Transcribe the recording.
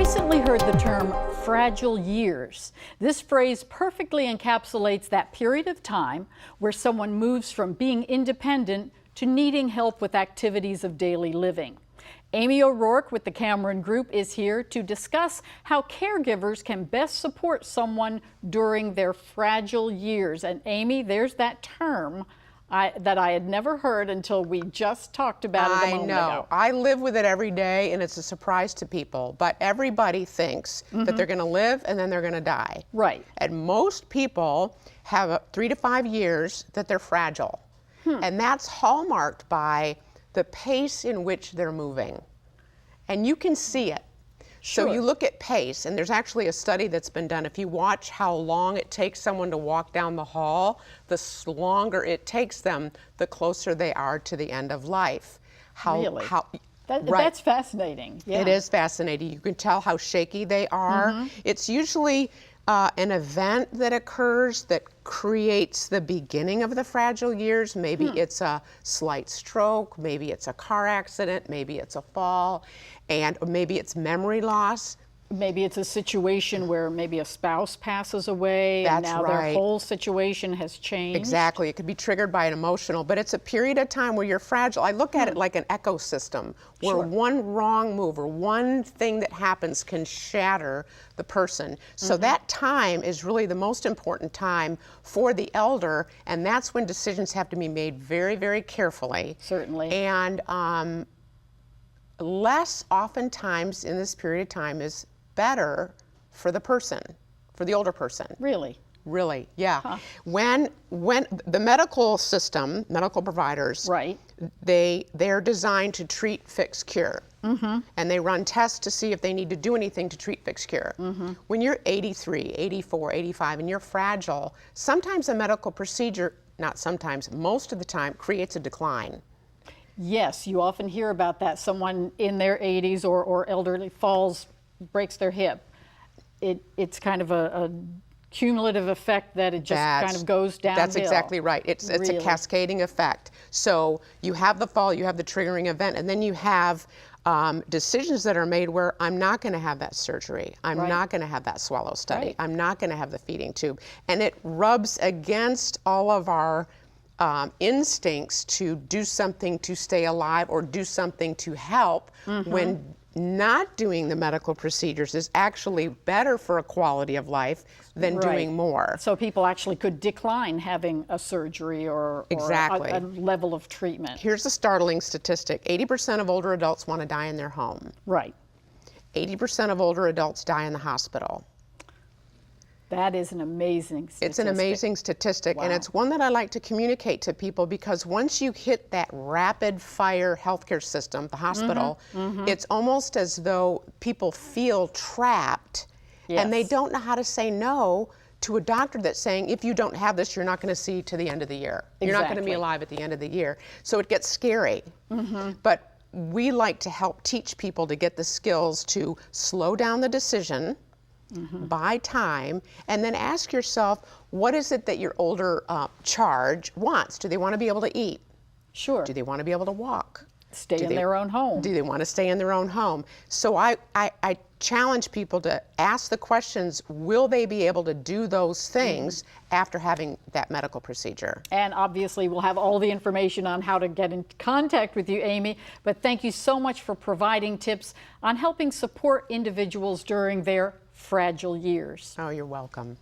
recently heard the term fragile years. This phrase perfectly encapsulates that period of time where someone moves from being independent to needing help with activities of daily living. Amy O'Rourke with the Cameron Group is here to discuss how caregivers can best support someone during their fragile years. And Amy, there's that term that I had never heard until we just talked about it a moment ago. I know. I live with it every day, and it's a surprise to people. But everybody thinks that they're going to live and then they're going to die. Right. And most people have 3 to 5 years that they're fragile. And that's hallmarked by the pace in which they're moving. And you can see it. Sure. So you look at pace, and there's actually a study that's been done. If you watch how long it takes someone to walk down the hall, the longer it takes them, the closer they are to the end of life. Really? Right. That's fascinating. Yeah. It is fascinating. You can tell how shaky they are. It's usually an event that occurs that creates the beginning of the fragile years. Maybe it's a slight stroke, maybe it's a car accident, maybe it's a fall, and maybe it's memory loss. Maybe it's a situation where maybe a spouse passes away and now their whole situation has changed. Exactly. It could be triggered by an emotional, but it's a period of time where you're fragile. I look at it like an ecosystem where one wrong move or one thing that happens can shatter the person. So that time is really the most important time for the elder, and that's when decisions have to be made very, very carefully. Certainly. And less oftentimes in this period of time is better for the person, for the older person. Really? Really, yeah. When the medical system, medical providers, they're designed to treat, fix, cure. And they run tests to see if they need to do anything to treat, fix, cure. When you're 83, 84, 85, and you're fragile, sometimes a medical procedure, not sometimes, most of the time, creates a decline. Yes, you often hear about that. Someone in their 80s or elderly falls, breaks their hip. It's kind of a cumulative effect that it just kind of goes downhill. That's exactly right. It's a cascading effect. So you have the fall, you have the triggering event, and then you have decisions that are made where I'm not going to have that surgery. I'm not going to have that swallow study. I'm not going to have the feeding tube. And it rubs against all of our instincts to do something to stay alive or do something to help when not doing the medical procedures is actually better for a quality of life than doing more. So people actually could decline having a surgery or a level of treatment. Here's a startling statistic. 80% of older adults want to die in their home. Right. 80% of older adults die in the hospital. That is an amazing statistic. It's an amazing statistic, and it's one that I like to communicate to people because once you hit that rapid fire healthcare system, the hospital, it's almost as though people feel trapped and they don't know how to say no to a doctor that's saying, if you don't have this, you're not going to see to the end of the year. You're not going to be alive at the end of the year. So it gets scary. But we like to help teach people to get the skills to slow down the decision, buy time, and then ask yourself, what is it that your older charge wants? Do they want to be able to eat? Sure. Do they want to be able to walk? Stay in their own home. Do they want to stay in their own home? So I challenge people to ask the questions, will they be able to do those things after having that medical procedure? And obviously we'll have all the information on how to get in contact with you, Amy, but thank you so much for providing tips on helping support individuals during their fragile years. Oh, you're welcome.